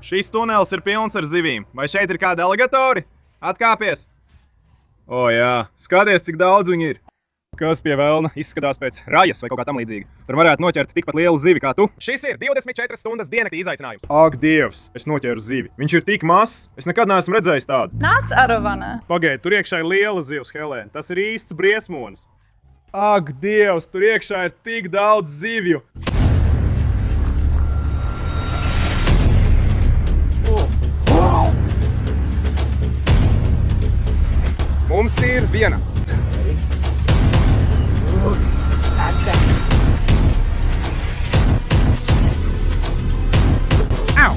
Šis tunelis ir pilns ar zivīm. Vai šeit ir kādi aligatori? Atkāpies! O jā, skaties, cik daudz viņi ir. Kas pie velna izskatās pēc rajas vai kaut kā tam līdzīga. Tur varētu noķert tikpat lielu zivi kā tu. Šis ir 24 stundas diennaktī izaicinājums. Ak, Dievs, es noķēru zivi. Viņš ir tik mazs, es nekad neesmu redzējis tādu. Nāc, Aravana! Pagaid, tur iekšā ir liela zivs, Helēna. Tas ir īsts briesmonis. Ak, Dievs, tur iekšā ir tik daudz zivju. Mums ir viena. Au!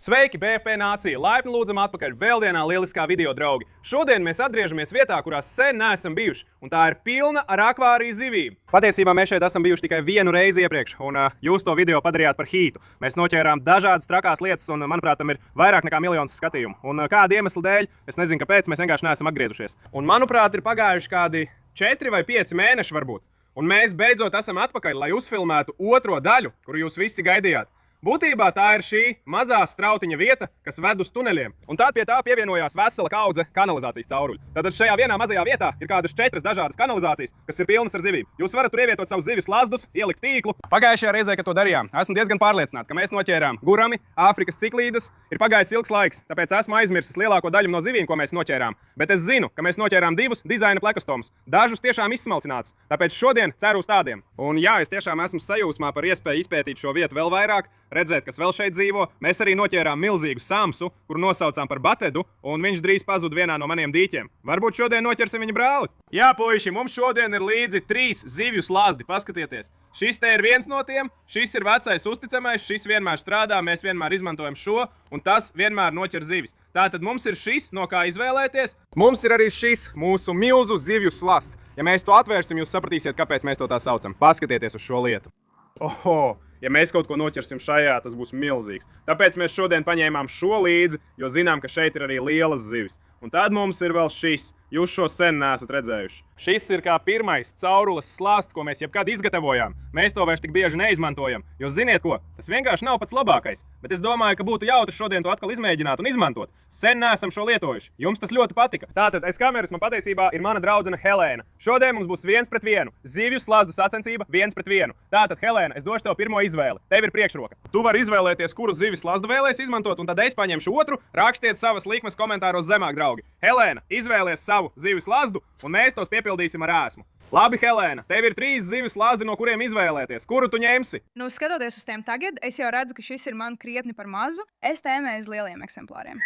Sveiki, BFP nācija! Laipni lūdzam atpakaļ vēl vienā lieliskā video, draugi. Šodien mēs atgriežamies vietā, kurā sen neesam bijuši, un tā ir pilna ar akvāriju zivīm. Patiesībā mēs šeit esam bijuši tikai vienu reizi iepriekš, un jūs to video padarījāt par hītu. Mēs noķērām dažādas trakās lietas, un, manuprāt, tam ir vairāk nekā miljons skatījumu. Un kāda iemesla dēļ, es nezinu, kāpēc, mēs vienkārši neesam atgriezušies. Un, manuprāt, ir pagājuši kādi 4 vai 5 mēneši varbūt. Un mēs beidzot esam atpakaļ, lai uzfilmētu otro daļu, kuru jūs visi gaidījāt. Būtībā tā ir šī mazā strautiņa vieta, kas ved uz tuneļiem. Un tad pie tā pievienojās vesela kaudze kanalizācijas cauruļu. Tātad šajā vienā mazajā vietā ir kādas 4 dažādas kanalizācijas, kas ir pilnas ar zivīm. Jūs varat tur ievietot savus zivis lazdus, ielikt tīklu. Pagājušajā reizē, kad to darījām, esmu diezgan pārliecināts, ka mēs noķērām gurami, Āfrikas ciklīdus. Ir pagājis ilgs laiks, tāpēc esmu aizmirsis lielāko daļu no zivīm, ko mēs noķērām. Bet es zinu, ka mēs noķērām 2 dizaina plekostomus, dažus tiešām izsmalcinātus. Tāpēc šodien ceru uz tādiem. Un jā, es tiešām esmu sajūsmā par iespēju izpētīt šo vietu vēl vairāk, redzēt, kas vēl šeit dzīvo. Mēs arī noķērām milzīgu samsu, kuru nosaucām par Batedu, un viņš drīz pazuda vienā no maniem dīķiem. Varbūt šodien noķersim viņa brāli? Jā, puiši, mums šodien ir līdzi 3 zivju slazdi, paskatieties. Šis te ir viens no tiem, šis ir vecais uzticamais, šis vienmēr strādā, mēs vienmēr izmantojam šo, un tas vienmēr noķer zivis. Tātad mums ir šis, no kā izvēlēties. Mums ir arī šis mūsu milzu zivju slazds. Ja mēs to atvērsim, jūs sapratīsiet, kāpēc mēs to tā saucam. Paskatieties uz šo lietu. Oho! Ja mēs kaut ko noķersim šajā, tas būs milzīgs. Tāpēc mēs šodien paņēmām šo līdzi, jo zinām, ka šeit ir arī lielas zivis. Un tad mums ir vēl šis. Jūs šo sen neesat redzējuši. Šis ir kā pirmais caurules slāsts, ko mēs jebkad izgatavojām. Mēs to vairs tik bieži neizmantojam, jo ziniet ko, tas vienkārši nav pats labākais. Bet es domāju, ka būtu jautri šodien to atkal izmēģināt un izmantot. Sen neesam šo lietojuši. Jums tas ļoti patika. Tātad aiz kameras man patiesībā ir mana draudzene Helēna. Šodien mums būs 1 pret 1. Zivju slazdu sacensība 1 pret 1. Tātad, Helēna, es došu tev pirmo izvēli. Tev ir priekšroka. Tu vari izvēlēties, kuru zivi slazdu vēlēs izmantot, un tad es paņemšu otru. Rakstiet savas likmes komentāros zemāk, draugi. Helēna, izvēlies savu zivi slazdu, un mēs tos piepildīsim ar ēsmu. Labi, Helēna, tev ir 3 zivis slazdi, no kuriem izvēlēties. Kuru tu ņemsi? Nu, skatoties uz tiem tagad, es jau redzu, ka šis ir man krietni par mazu. Es tēmēju uz lieliem eksemplāriem.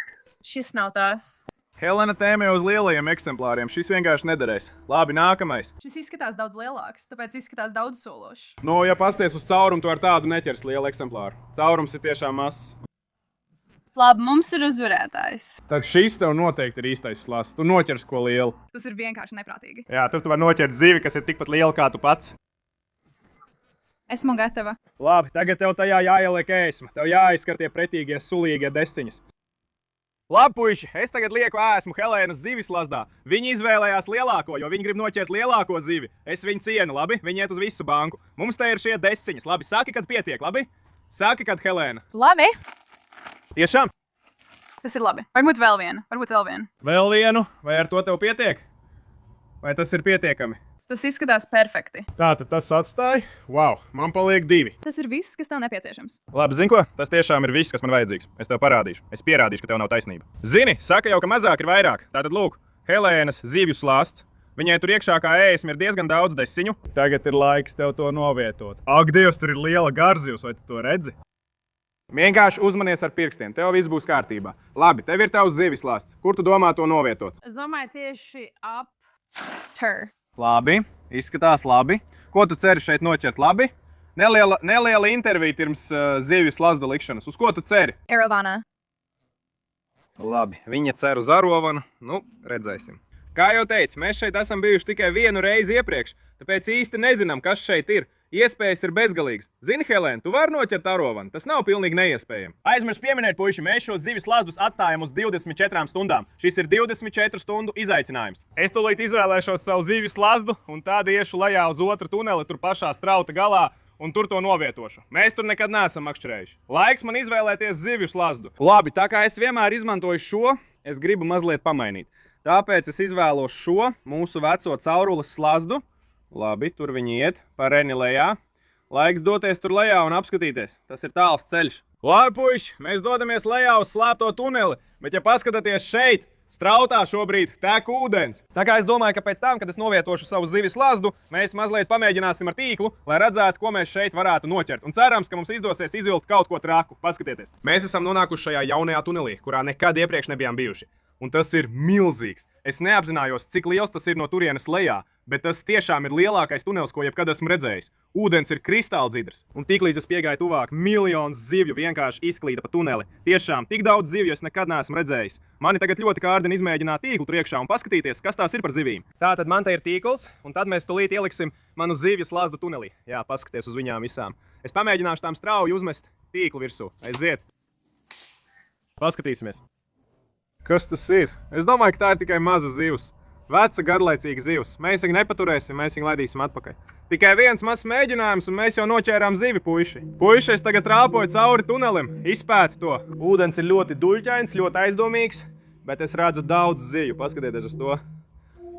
Šis nav tās. Helēna tēmē uz lielajiem eksemplāriem. Šis vienkārši nederēs. Labi, nākamais. Šis izskatās daudz lielāks, tāpēc izskatās daudz sološs. Nu, ja pasties uz caurumu, tu ar tādu neķers lielu eksemplāru. Caurums ir tiešām mazs. Labi, mums ir uzvarētājs. Tad šis tev noteikti ir īstais slazds. Tu noķers ko lielu. Tas ir vienkārši neprātīgi. Jā, tur tu vari noķert zivi, kas ir tikpat liela kā tu pats. Esmu gatava. Labi, tagad tev tajā jāieliek ēsma. Tev jāizskar tie pretīgie, sulīgie desiņas. Labi, puiši, es tagad lieku ēsmu Helēnas zivis slazdā. Viņi izvēlējās lielāko, jo viņi grib noķert lielāko zivi. Es viņu cienu, labi? Viņi iet uz visu banku. Mums te ir šie desiņas. Labi, saki, kad pietiek, labi? Saki, kad, Helēna. Labi. Tiešām? Tas ir labi. Varbūt vēl viena. Vēl vienu? Vai ar to tev pietiek? Vai tas ir pietiekami? Tas izskatās perfekti. Tātad tas atstāja. Wow, man paliek 2. Tas ir viss, kas tev nepieciešams. Labi, zini ko? Tas tiešām ir viss, kas man vajadzīgs. Es tev parādīšu. Es pierādīšu, ka tev nav taisnība. Zini, saka jau, ka mazāk ir vairāk. Tātad lūk, Helēnas zivju slāsts. Viņai tur iekšā kā ēsma ir diezgan daudz desiņu. Tagad ir laiks tev to novietot. Ak, Dievs, tur ir liela garzivs, vai tu to redzi? Vienkārši uzmanies ar pirkstiem, tev viss būs kārtībā. Labi, tev ir tavs zivis slāsts. Kur tu domā to novietot? Es domāju tieši ap. Labi, izskatās labi. Ko tu ceri šeit noķert labi? Neliela intervija pirms zivju slazda likšanas. Uz ko tu ceri? Aravana. Labi, viņa cer uz arovanu. Nu, redzēsim. Kā jau teicu, mēs šeit esam bijuši tikai vienu reizi iepriekš, tāpēc īsti nezinām, kas šeit ir. Iespējas ir bezgalīgas. Zini, Helēna, tu vari noķert arovanu. Tas nav pilnīgi neiespējami. Aizmirst pieminēt, puiši, mēs šos zivis slazdus atstājam uz 24 stundām. Šis ir 24 stundu izaicinājums. Es tūlīt izvēlēšos savu zivis slazdu un tad iešu lejā uz otru tuneli tur pašā strauta galā. un tur to novietošu. Mēs tur nekad neesam makšķerējuši. Laiks man izvēlēties zivju slazdu. Labi, tā kā es vienmēr izmantoju šo, es gribu mazliet pamainīt. Tāpēc es izvēlos šo mūsu veco caurules slazdu. Labi, tur viņi iet, pareni lejā. Laiks doties tur lejā un apskatīties. Tas ir tāls ceļš. Labi, puiši, mēs dodamies lejā uz slēpto tuneli, bet ja paskatāties šeit, strautā šobrīd tek ūdens. Tā kā es domāju, ka pēc tam, kad es novietošu savu zivju slazdu, mēs mazliet pamēģināsim ar tīklu, lai redzētu, ko mēs šeit varētu noķert. Un cerams, ka mums izdosies izvilkt kaut ko traku. Paskatieties. Mēs esam nonākuši šajā jaunajā tunelī, kurā nekad iepriekš nebijām bijuši. Un tas ir milzīgs. Es neapzinājos, cik liels tas ir no turienes lejā, bet tas tiešām ir lielākais tunelis, ko jebkad esmu redzējis. Ūdens ir kristāli dzidrs. Un tiklīdz es piegāju tuvāk, miljonus zivju vienkārši izklīda pa tuneli. Tiešām, tik daudz zivju es nekad neesmu redzējis. Mani tagad ļoti kārdina izmēģināt tīklu tur iekšā un paskatīties, kas tās ir par zivīm. Tātad man te ir tīkls, un tad mēs tulīt ieliksim manu zivju slazdu tunelī. Jā, paskaties uz viņām visām. Es pamēģināšu tām strauji uzmest tīklu virsū. Aiziet. Paskatīsimies. Kas tas ir? Es domāju, ka tā ir tikai maza zivs. Veca, garlaicīga zivs. Mēs viņu nepaturēsim, mēs viņu laidīsim atpakaļ. Tikai viens mazs mēģinājums, un mēs jau noķērām zivi, puiši. Puiši, es tagad rāpoju cauri tunelim, izpētu to. Ūdens ir ļoti duļķains, ļoti aizdomīgs, bet es redzu daudz zivju. Paskatieties uz to.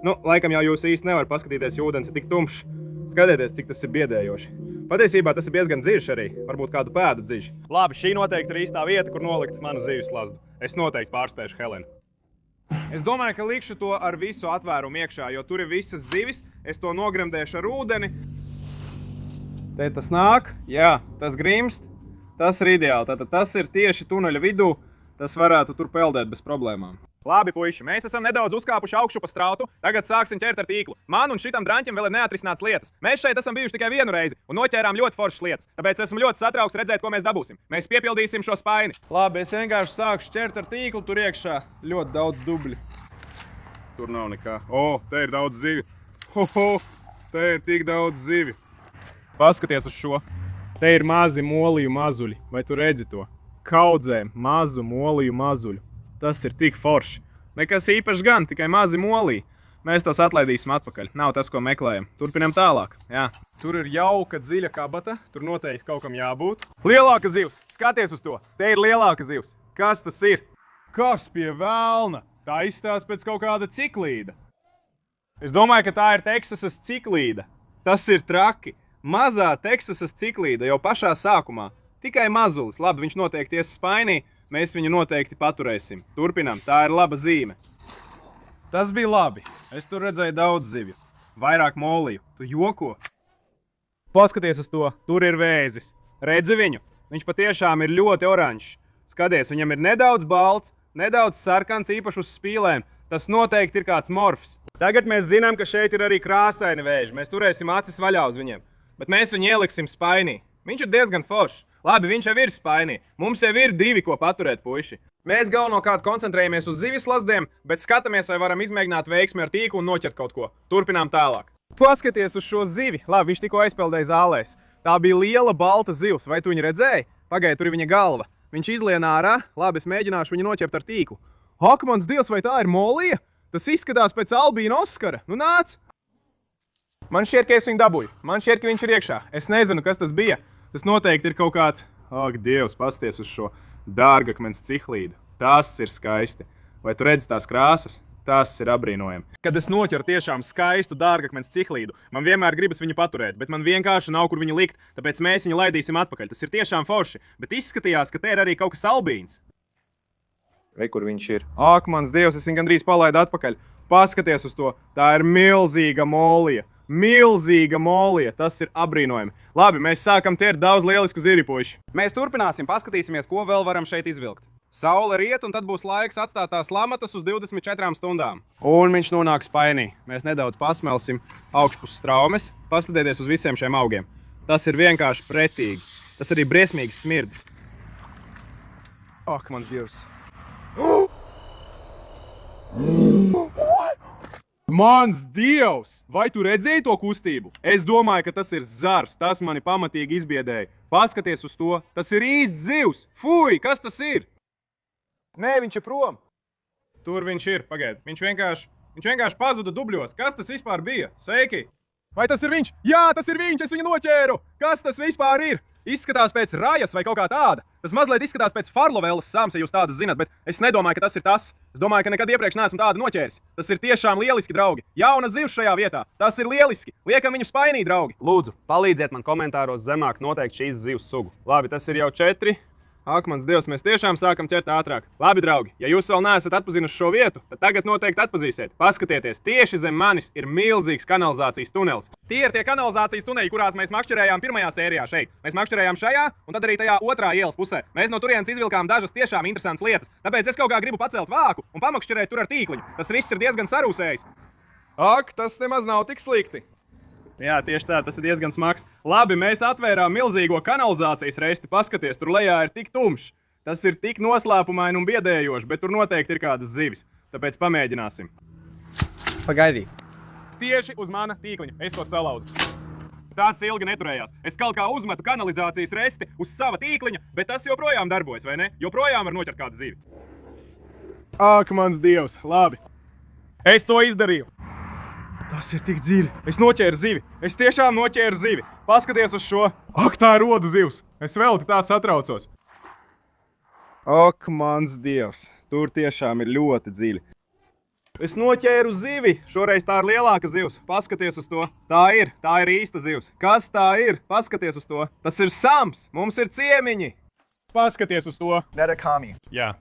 Nu, laikam jau jūs īsti nevar paskatīties, jo ūdens ir tik tumšs. Skatieties, cik tas ir biedējoši. Patiesībā tas ir diezgan dziļš arī, varbūt kādu pēdu dziļš. Labi, šī noteikti ir īstā vieta, kur nolikt manu zivju slazdu. Es noteikti pārspēšu Helenu. Es domāju, ka likšu to ar visu atvērumu iekšā, jo tur ir visas zivis. Es to nogremdēšu ar ūdeni. Te tas nāk, jā, tas grimst. Tas ir ideāli, tātad tas ir tieši tuneļa vidū. Tas varētu tur peldēt bez problēmām. Labi, puiši, mēs esam nedaudz uzkāpuši augšu pa strautu. Tagad sāksim ķert ar tīklu. Man un šitam draņķim vēl ir neatrisināts lietas. Mēs šeit esam bijuši tikai vienu reizi un noķērām ļoti foršas lietas. Tāpēc esmu ļoti satraukts redzēt, ko mēs dabūsim. Mēs piepildīsim šo spaini. Labi, es vienkārši sākšu ķert ar tīklu tur iekšā. Ļoti daudz dubļu. Tur nav nekā. O, te ir daudz zivju. Te ir tik daudz zivju. Paskaties uz šo. Te ir mazi moliju mazuļi. Vai tu redzi to? Kaudzēm mazu moliju mazuļu. Tas ir tik forši. Nekas īpašs gan, tikai mazi molī. Mēs tos atlaidīsim atpakaļ. Nav tas, ko meklējam. Turpinam tālāk. Jā. Tur ir jauka dziļa kabata. Tur noteikti kaut kam jābūt. Lielāka zivs. Skaties uz to. Te ir lielāka zivs. Kas tas ir? Kas pie velna? Tā izstāsta pēc kaut kāda ciklīda. Es domāju, ka tā ir Teksasas ciklīda. Tas ir traki. Mazā Teksasas ciklīda jau pašā sākumā. Tikai mazulis. Labi, viņš noteikti ies spainī. Mēs viņu noteikti paturēsim. Turpinām, tā ir laba zīme. Tas bija labi. Es tur redzēju daudz zivju. Vairāk moliju. Tu joko? Paskaties uz to. Tur ir vēzis. Redzi viņu? Viņš patiešām ir ļoti oranžs. Skaties, viņam ir nedaudz balts, nedaudz sarkans, īpaši uz spīlēm. Tas noteikti ir kāds morfs. Tagad mēs zinām, ka šeit ir arī krāsaini vēži. Mēs turēsim acis vaļā uz viņiem. Bet mēs viņu ieliksim spainī. Viņš ir diezgan foršs. Labi, viņš jau ir spainī. Mums jau ir divi, ko paturēt, puiši. Mēs galvenokārt koncentrējamies uz zivju slazdiem, bet skatāmies, vai varam izmēģināt veiksmi ar tīklu un noķert kaut ko. Turpinām tālāk. Paskaties uz šo zivi. Labi, viņš tikko aizpeldēja zālēs. Tā bija liela balta zivs. Vai tu viņu redzēji? Pagaidi, tur ir viņa galva. Viņš izlien ārā. Labi, es mēģināšu viņu noķert ar tīklu. Ak, mans Dievs, vai tā ir molija? Tas izskatās pēc Albīna Oskara. Nu nāc! Man šķiet, ka es viņu dabūju. Man šķiet, ka viņš ir iekšā. Es nezinu, kas tas bija. Tas noteikti ir kaut kāds... Ak, Dievs, pasties uz šo dārgakmens ciklīdu. Tas ir skaisti. Vai tu redzi tās krāsas? Tas ir apbrīnojami. Kad es noķeru tiešām skaistu dārgakmens ciklīdu, man vienmēr gribas viņu paturēt, bet man vienkārši nav, kur viņu likt, tāpēc mēs viņu laidīsim atpakaļ. Tas ir tiešām forši, bet izskatījās, ka te ir arī kaut kas albīns. Re, kur viņš ir? Ak, mans Dievs, es viņu gandrīz palaidu atpakaļ. Paskaties uz to. Tā ir milzīga molija. Milzīga molija, tas ir apbrīnojami. Labi, mēs sākam ķert daudz lielisku zivju, puiši. Mēs turpināsim, paskatīsimies, ko vēl varam šeit izvilkt. Saule riet, un tad būs laiks atstāt tās lamatas uz 24 stundām. Un viņš nonāk spainī. Mēs nedaudz pasmelsim augšpus straumes. Paskatieties uz visiem šiem augiem. Tas ir vienkārši pretīgi. Tas arī briesmīgi smird. Ak, mans Dievs. Mans Dievs! Vai tu redzēji to kustību? Es domāju, ka tas ir zars. Tas mani pamatīgi izbiedēja. Paskaties uz to. Tas ir īsts zivs. Fuj, kas tas ir? Nē, viņš ir prom. Tur viņš ir. Pagaid. Viņš vienkārši pazuda dubļos. Kas tas vispār bija? Sveiki! Vai tas ir viņš? Jā, tas ir viņš, es viņu noķēru! Kas tas vispār ir? Izskatās pēc rajas vai kaut kā tāda. Tas mazliet izskatās pēc farlovēlas sāms, ja jūs tādas zināt, bet es nedomāju, ka tas ir tas. Es domāju, ka nekad iepriekš neesmu tādu noķēris. Tas ir tiešām lieliski, draugi. Jauna zivs šajā vietā. Tas ir lieliski. Liekam viņu spainī, draugi. Lūdzu, palīdziet man komentāros zemāk noteikt šīs zivs sugu. Labi, tas ir jau 4. Ak, mans Dievs, mēs tiešām sākam ķert ātrāk. Labi, draugi, ja jūs vēl neesat atpazinuši šo vietu, tad tagad noteikti atpazīsiet. Paskatieties, tieši zem manis ir milzīgs kanalizācijas tunelis. Tie ir tie kanalizācijas tuneļi, kurās mēs makšķerējām pirmajā sērijā šeit. Mēs makšķerējām šajā un tad arī tajā otrā ielas pusē. Mēs no turienes izvilkām dažas tiešām interesantas lietas. Tāpēc es kaut kā gribu pacelt vāku un pamakšķerēt tur ar tīkliņu. Tas viss ir diezgan sarūsējis. Ak, tas nemaz nav tik slikti. Jā, tieši tā, tas ir diezgan smags. Labi, mēs atvērām milzīgo kanalizācijas reisti. Paskaties, tur lejā ir tik tumšs. Tas ir tik noslēpumaini un biedējoši, bet tur noteikti ir kādas zivis. Tāpēc pamēģināsim. Pagaidī. Tieši uz mana tīkliņa. Es to salauzu. Tas ilgi neturējās. Es kaut kā uzmetu kanalizācijas resti uz sava tīkliņa, bet tas joprojām darbojas, vai ne? Joprojām var noķert kādu zivi. Ak, mans Dievs, labi. Es to izdarīju. Tas ir tik dziļi. Es noķēru zivi. Es tiešām noķēru zivi. Paskaties uz šo. Ak, tā ir rodu zivs. Es vēl tā satraucos. Ak, mans Dievs. Tur tiešām ir ļoti dziļi. Es noķēru zivi. Šoreiz tā ir lielāka zivs. Paskaties uz to. Tā ir īsta zivs. Kas tā ir? Paskaties uz to. Tas ir sams. Mums ir ciemiņi. Paskaties uz to. Nerekami. Jā.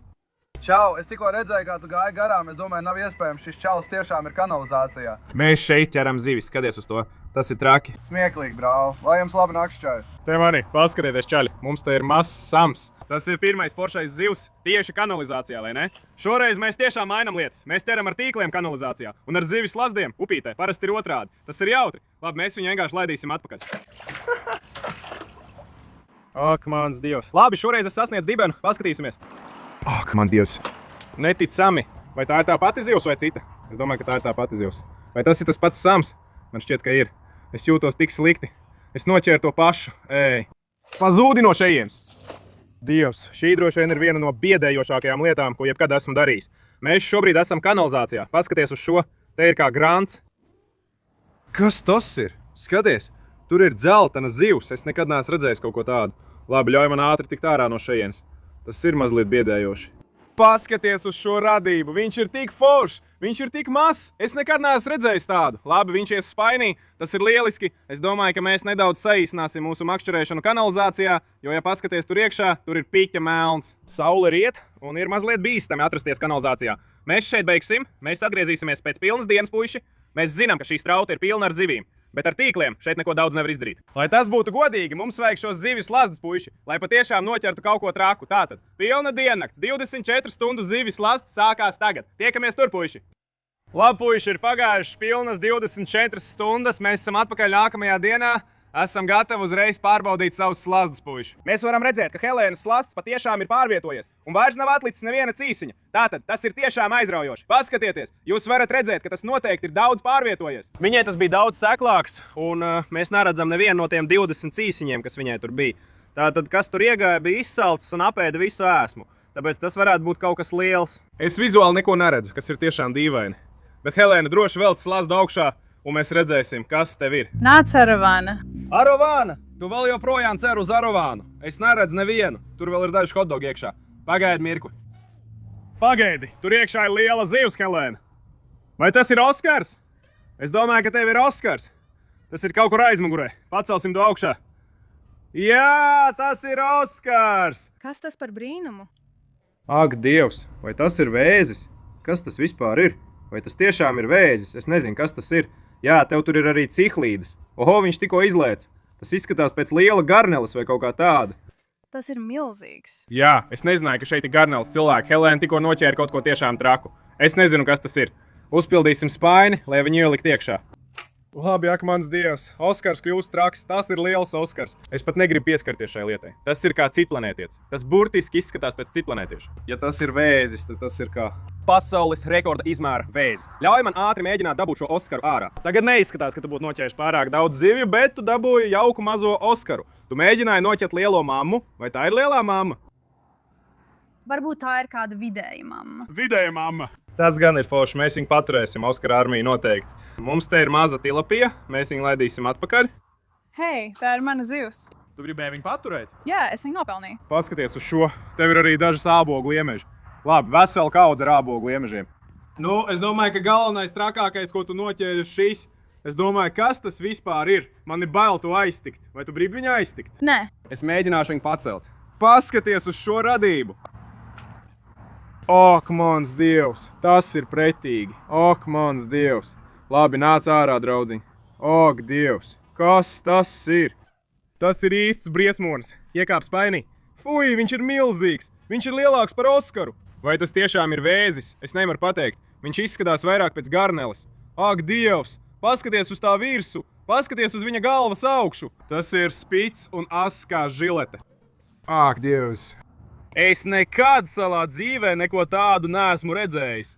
Čau, es tikko redzēju, kā tu gāji garām. Es domāju, nav iespējams, šis čalis tiešām ir kanalizācijā. Mēs šeit ķeram zivis. Skaties uz to. Tas ir traki. Smieklīgi, brāl. Lai jums labi nakšķāja. Te mani, paskatieties, čaļi. Mums te ir mazs sams. Tas ir pirmais foršais zivs tieši kanalizācijā, vai ne? Šoreiz mēs tiešām mainam lietas. Mēs ķeram ar tīkliem kanalizācijā un ar zivis lazdiem upītē. Parasti ir otrādi. Tas ir jautri. Labi, mēs viņu vienkārši laidīsim atpakaļ. Ak, mans Dievs. Labi, šoreiz es sasniedzu dibenu. Paskatīsimies. Ak, man Dievs. Neticami. Vai tā ir tā pati zivs vai cita? Es domāju, ka tā ir tā pati zivs. Vai tas ir tas pats sams? Man šķiet, ka ir. Es jūtos tik slikti. Es noķēru to pašu. Ej. Pazūdi no šejienes. Dievs, šī droši vien ir viena no biedējošākajām lietām, ko jebkad esmu darījis. Mēs šobrīd esam kanalizācijā. Paskaties uz šo. Te ir kā grants. Kas tas ir? Skaties, tur ir dzeltena zivs. Es nekad neesmu redzējis kaut ko tādu. Labi, ļauj man ātri tikt ārā no šejienes. Tas ir mazliet biedējoši. Paskaties uz šo radību. Viņš ir tik foršs, viņš ir tik mazs. Es nekad neesmu redzējis tādu. Labi, viņš ies spainī, tas ir lieliski. Es domāju, ka mēs nedaudz saīsināsim mūsu makšķerēšanu kanalizācijā, jo, ja paskaties tur iekšā, tur ir piķa melns. Saule riet un ir mazliet bīstami atrasties kanalizācijā. Mēs šeit beigsim, mēs atgriezīsimies pēc pilnas dienas, puiši. Mēs zinām, ka šī strauta ir pilna ar zivīm. Bet ar tīkliem šeit neko daudz nevar izdarīt. Lai tas būtu godīgi, mums vajag šos zivis lazdus, puiši, lai patiešām noķertu kaut ko traku. Tātad, pilna diennakts, 24 stundu zivis lastas sākās tagad. Tiekamies tur, puiši! Labi, puiši, ir pagājušas pilnas 24 stundas. Mēs esam atpakaļ nākamajā dienā. Esam gatavi uzreiz pārbaudīt savus slazdus, puiši. Mēs varam redzēt, ka Helēnas slasts patiešām ir pārvietojies, un vairs nav atlicis neviena cīsiņa. Tātad, tas ir tiešām aizraujoši. Paskatieties, jūs varat redzēt, ka tas noteikti ir daudz pārvietojies. Viņai tas bija daudz seklāks, un mēs neredzam nevienu no tiem 20 cīsiņiem, kas viņai tur bija. Tātad, kas tur iegāja, bija izsalcis un apēda visu ēsmu. Tāpēc tas varētu būt kaut kas liels. Es vizuāli neko neredzu, kas ir tiešām dīvaini. Bet Helēna droši velc slazdu augšā, un mēs redzēsim, kas tev ir. Nāc, Aravāna. Arovāna! Tu vēl joprojām ceru uz Arovānu. Es neredzu nevienu. Tur vēl ir daži hotdogi iekšā. Pagaidi mirkli. Pagaidi, tur iekšā ir liela zivs, Helēna. Vai tas ir Oskars? Es domāju, ka tev ir Oskars. Tas ir kaut kur aizmugurē. Pacelsim to augšā. Jā, tas ir Oskars! Kas tas par brīnumu? Ak, Dievs, vai tas ir vēzis? Kas tas vispār ir? Vai tas tiešām ir vēzis? Es nezinu, kas tas ir. Jā, tev tur ir arī cihlīdes. Oho, viņš tikko izlēca. Tas izskatās pēc liela garneles vai kaut kā tāda. Tas ir milzīgs. Jā, es nezināju, ka šeit ir garneles cilvēki. Helēna tikko noķēra kaut ko tiešām traku. Es nezinu, kas tas ir. Uzpildīsim spaini, lai viņi ielikt iekšā. Labi, ak, mans Dievs. Oskars kļūst traks. Tas ir liels Oskars. Es pat negribu pieskarties šai lietai. Tas ir kā citplanētietis. Tas burtiski izskatās pēc citplanētieša. Ja tas ir vēzis, tad tas ir kā pasaules rekorda izmēra vēzis. Ļauj man ātri mēģināt dabūt šo Oskaru ārā. Tagad neizskatās, ka tu būtu noķēris pārāk daudz zivju, bet tu dabūji jauku mazo Oskaru. Tu mēģināji noķert lielo mammu. Vai tā ir lielā mamma? Varbūt tā ir kāda vidēja mamma. Vidēja mamma. Tas gan ir forši. Mēs viņu paturēsim, Oskara armija noteikti. Mums te ir maza tilapija, mēs viņu laidīsim atpakaļ. Hei, tā ir mana zivs. Tu gribēji viņu paturēt? Jā, es viņu nopelnīju. Paskaties uz šo. Tev ir arī dažas ābogu liemeži. Labi, vesela kaudze ar ābogu liemežiem. Nu, es domāju, ka galvenais trakākais, ko tu noķēri, ir šis. Es domāju, kas tas vispār ir. Man ir bail to aiztikt. Vai tu gribi viņu aiztikt? Nē. Es mēģināšu viņu pacelt. Paskaties uz šo radību. Ak, mans Dievs, tas ir pretīgi. Ak, mans Dievs. Labi, nāc ārā, draudziņ. Ak, Dievs, kas tas ir? Tas ir īsts briesmonis. Iekāp spainī. Fui, viņš ir milzīgs. Viņš ir lielāks par Oskaru. Vai tas tiešām ir vēzis? Es nevaru pateikt. Viņš izskatās vairāk pēc garneles. Ak, Dievs, paskaties uz tā virsu. Paskaties uz viņa galvas augšu. Tas ir spits un ass kā žilete. Ak, Dievs. Es nekad savā dzīvē neko tādu neesmu redzējis.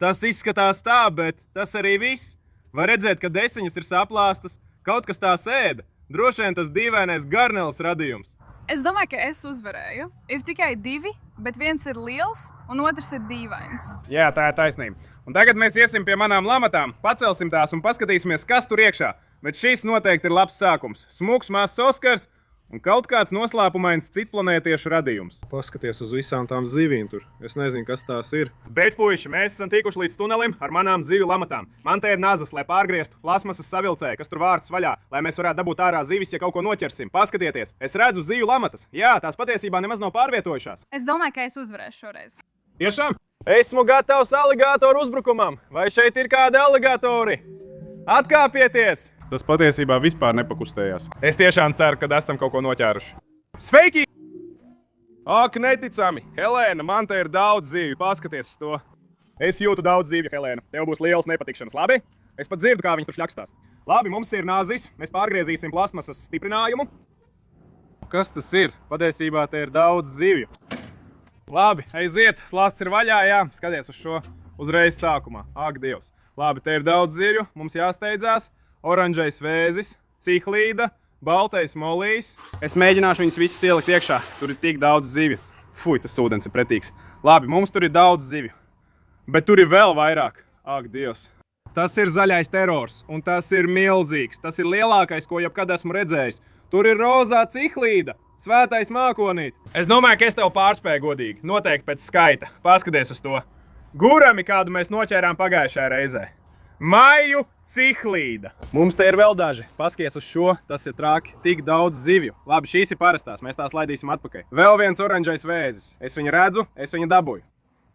Tas izskatās tā, bet tas arī viss. Var redzēt, ka desiņas ir saplāstas, kaut kas tās ēda. Droši vien tas dīvainais garneles radījums. Es domāju, ka es uzvarēju. Ir tikai 2, bet viens ir liels un otrs ir dīvains. Jā, tā ir taisnība. Un tagad mēs iesim pie manām lamatām, pacelsim tās un paskatīsimies, kas tur iekšā. Bet šis noteikti ir labs sākums. Smuks mazs Oskars un kaut kāds noslēpumains citplanētiešu radījums. Paskaties uz visām tām zivīm tur. Es nezinu, kas tās ir. Bet, puiši, mēs esam tikuši līdz tunelim ar manām zivju lamatām. Man te ir nazas, lai pārgrieztu plasmasas savilcēju, kas tur vārtus vaļā, lai mēs varētu dabūt ārā zivis, ja kaut ko noķersim. Paskatieties, es redzu zivju lamatas. Jā, tās patiesībā nemaz nav pārvietojušās. Es domāju, ka es uzvarēšu šoreiz. Tiešām? Esmu gatavs aligātoru uzbrukumam. Vai šeit ir kādi aligātori? Atkāpieties! Tas patiesībā vispār nepakustējās. Es tiešām ceru, ka esam kaut ko noķēruši. Sveiki! Ak, neticami! Helēna, man te ir daudz zivju. Paskaties uz to. Es jūtu daudz zivju, Helēna. Tev būs liels nepatikšanas, labi? Es pat dzirdu, kā viņš tur šļakstās. Labi, mums ir nazis. Mēs pārgriezīsim plasmasas stiprinājumu. Kas tas ir? Patiesībā te ir daudz zivju. Labi, aiziet. Slasts ir vaļā, jā. Skaties uz šo uzreiz sākumā. Ak, Dievs. Labi, te ir daudz zivju. Mums jāsteidzās. Oranžais vēzis, cihlīda, baltais molījs. Es mēģināšu viņus visus ielikt iekšā. Tur ir tik daudz zivju. Fui, tas ūdens ir pretīgs. Labi, mums tur ir daudz zivju. Bet tur ir vēl vairāk. Ak, Dievs. Tas ir zaļais terors, un tas ir milzīgs. Tas ir lielākais, ko jebkad esmu redzējis. Tur ir rozā cihlīda, svētais mākonīt. Es domāju, ka es tev pārspēju godīgi. Noteikti pēc skaita. Paskaties uz to. Gurami, kādu mēs noķērām pagājušajā reizē. Maiju cihlīda. Mums te ir vēl daži. Paskaties uz šo, tas ir traki. Tik daudz zivju. Labi, šīs ir parastās, mēs tās laidīsim atpakaļ. Vēl viens oranžais vēzis. Es viņu redzu, es viņu dabūju.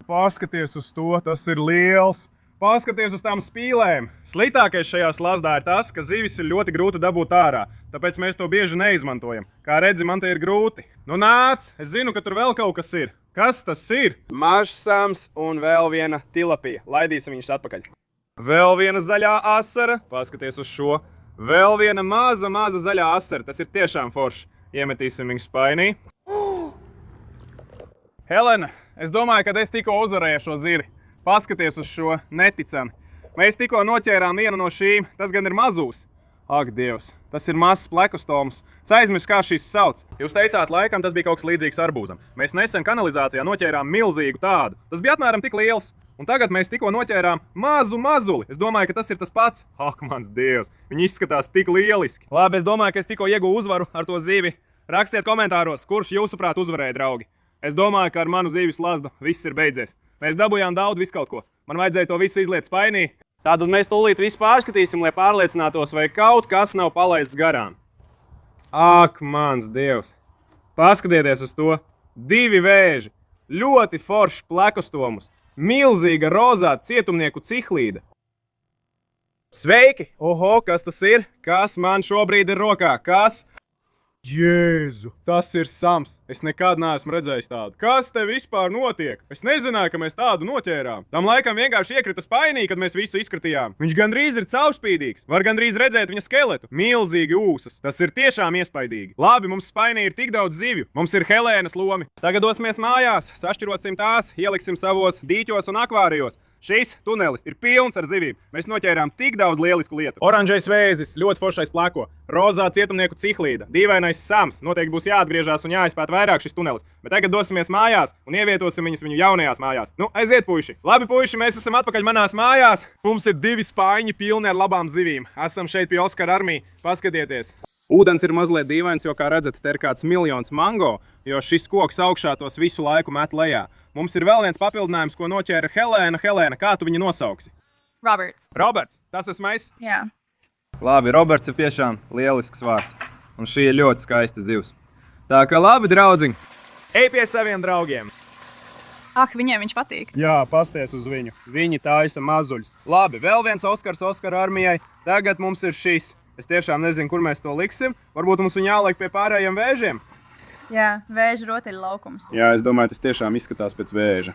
Paskaties uz to, tas ir liels. Paskaties uz tām spīlēm. Sliktākais šajā slazdā ir tas, ka zivis ir ļoti grūti dabūt ārā. Tāpēc mēs to bieži neizmantojam. Kā redzi, man te ir grūti. Nu nāc, es zinu, ka tur vēl kaut kas ir. Kas tas ir? Mažs sams un vēl viena tilapija. Laidīsim viņus atpakaļ. Vēl viena zaļā asara. Paskaties uz šo. Vēl viena maza zaļā asara. Tas ir tiešām forši. Iemetīsim viņu spainī. Helena, es domāju, ka es tikko uzvarēju šo ziri. Paskaties uz šo, neticami. Mēs tikko noķērām vienu no šīm. Tas gan ir mazūs. Ak, Dievs, tas ir mazs plekostoms. Es aizmirsu, kā šīs sauc. Jūs teicāt, laikam tas bija kaut kas līdzīgs arbūzam. Mēs nesen kanalizācijā noķērām milzīgu tādu. Tas bija apmēram tik liels. Un tagad mēs tikko noķērām mazu mazuli. Es domāju, ka tas ir tas pats. Ak, mans Dievs, viņi izskatās tik lieliski. Labi, es domāju, ka es tikko ieguvu uzvaru ar to zivi. Rakstiet komentāros, kurš jūsuprāt uzvarēja, draugi. Es domāju, ka ar manu zivju slazdu viss ir beidzies. Mēs dabūjām daudz viskaut ko. Man vajadzēja to visu izliet spainī. Tātad mēs tūlīt visu pārskatīsim, lai pārliecinātos, vai kaut kas nav palaists garām. Ak, mans Dievs. Paskatieties uz to. 2 vēži. Ļoti foršs plekostomus. Milzīga rozā cietumnieku cihlīda. Sveiki! Oho, kas tas ir? Kas man šobrīd ir rokā? Kas? Jēzu, tas ir Sams. Es nekad neesmu redzējis tādu. Kas te vispār notiek? Es nezināju, ka mēs tādu noķērām. Tam laikam vienkārši iekrita spainī, kad mēs visu izkritījām. Viņš gandrīz ir caurspīdīgs. Var gandrīz redzēt viņa skeletu. Milzīgi ūsas. Tas ir tiešām iespaidīgi. Labi, mums spainī ir tik daudz zivju. Mums ir Helēnas lomi. Tagad dosimies mājās, sašķirosim tās, ieliksim savos dīķos un akvārijos. Šis tunelis ir pilns ar zivīm. Mēs noķērām tik daudz lielisku lietu. Oranžais vēzis, ļoti foršais plako, rozā cietumnieku cihlīda, dīvainais sams. Noteikti būs jāatgriežas un jāizpēta vairāk šis tunelis. Bet tagad dosimies mājās un ievietosim viņus viņu jaunajās mājās. Nu, aiziet, puiši! Labi, puiši, mēs esam atpakaļ manās mājās. Mums ir 2 spaiņi pilni ar labām zivīm. Esam šeit pie Oskara armija. Paskatieties! Ūdens ir mazliet dīvains, jo, kā redzat, te ir kāds miljons mango, jo šis koks augšā tos visu laiku met lejā. Mums ir vēl viens papildinājums, ko noķēra Helēna. Helēna, kā tu viņu nosauksi? Roberts, tas esmu es? Jā. Labi, Roberts ir tiešām lielisks vārds. Un šī ir ļoti skaista zivs. Tā kā labi, draudziņ, ej pie saviem draugiem. Viņiem viņš patīk. Jā, pasties uz viņu. Viņi taisa mazuļus. Labi, vēl viens Oskars Oskara armijai. Tagad mums ir šis. Es tiešām nezinu, kur mēs to liksim. Varbūt mums viņu jāliek pie pārējiem vēžiem. Jā, vēža rotaļu laukums. Jā, es domāju, tas tiešām izskatās pēc vēža.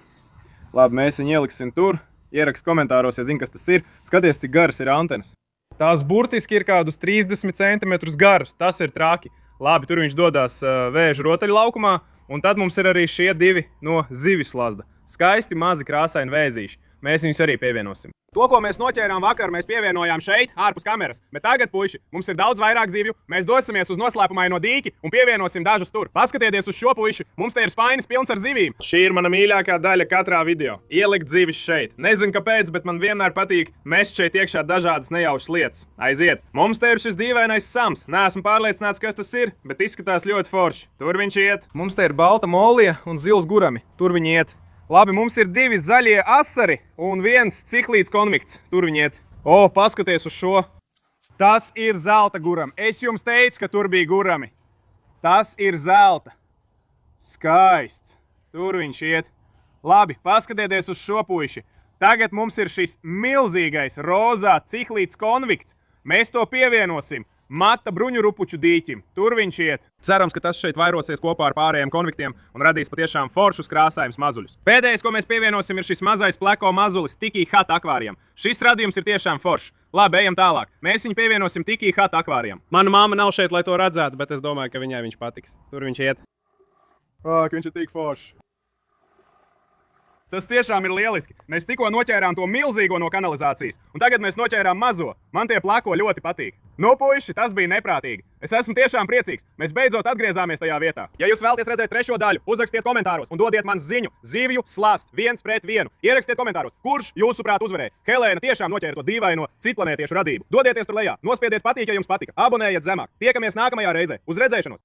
Labi, mēs viņu ieliksim tur. Ierakst komentāros, ja zini, kas tas ir. Skaties, cik garas ir antenas. Tās burtiski ir kādus 30 cm garas. Tas ir traki. Labi, tur viņš dodas vēža rotaļu laukumā. Un tad mums ir arī šie 2 no zivis lazda. Skaisti mazi krāsaini vēzīši. Mēs viņus arī pievienosim. To, ko mēs noķērām vakar, mēs pievienojām šeit, ārpus kameras. Bet tagad, puiši, mums ir daudz vairāk zivju. Mēs dosimies uz noslēpumaino dīķi un pievienosim dažus tur. Paskatieties uz šo, puiši. Mums te ir spainis pilns ar zivīm. Šī ir mana mīļākā daļa katrā video. Ielikt zivis šeit. Nezinu, kāpēc, bet man vienmēr patīk mest šeit iekšā dažādas nejaušas lietas. Aiziet. Mums te ir šis dīvainais sams. Neesmu pārliecināts, kas tas ir, bet izskatās ļoti forši. Tur viņš iet. Mums te ir balta molija un zils gurami. Tur viņi iet. Labi, mums ir 2 zaļie asari un 1 ciklīts konvikts. Tur viņi iet. O, paskaties uz šo. Tas ir zelta gurami. Es jums teicu, ka tur bija gurami. Tas ir zelta. Skaists. Tur viņš iet. Labi, paskatieties uz šo, puiši. Tagad mums ir šis milzīgais rozā ciklīts konvikts. Mēs to pievienosim mata bruņurupuču dīķim. Tur viņš iet. Cerams, ka tas šeit vairosies kopā ar pārējiem konviktiem un radīs patiešām foršus krāsājumus mazuļus. Pēdējais, ko mēs pievienosim, ir šis mazais pleko mazulis Tiki Hat akvārijam. Šis radījums ir tiešām foršs. Labi, ejam tālāk. Mēs viņu pievienosim Tiki Hat akvārijam. Mana mamma nav šeit, lai to redzētu, bet es domāju, ka viņai viņš patiks. Tur viņš iet. Ak, viņš ir tik foršs. Tas tiešām ir lieliski. Mēs tikko noķērām to milzīgo no kanalizācijas, un tagad mēs noķērām mazo. Man tie plako ļoti patīk. Nu, puiši, tas bija neprātīgi. Es esmu tiešām priecīgs. Mēs beidzot atgriezāmies tajā vietā. Ja jūs vēlaties redzēt 3. daļu, uzrakstiet komentāros un dodiet man ziņu. Zivju slāst 1 pret 1. Ierakstiet komentāros, kurš jūsuprāt uzvarēja. Helēna tiešām noķēra to dīvaino citplanētiešu radību. Dodieties tur lejā, nospiediet patīk, ja jums patika. Abonējiet zemāk. Tiekamies nākamajā reizē. Uz redzēšanos!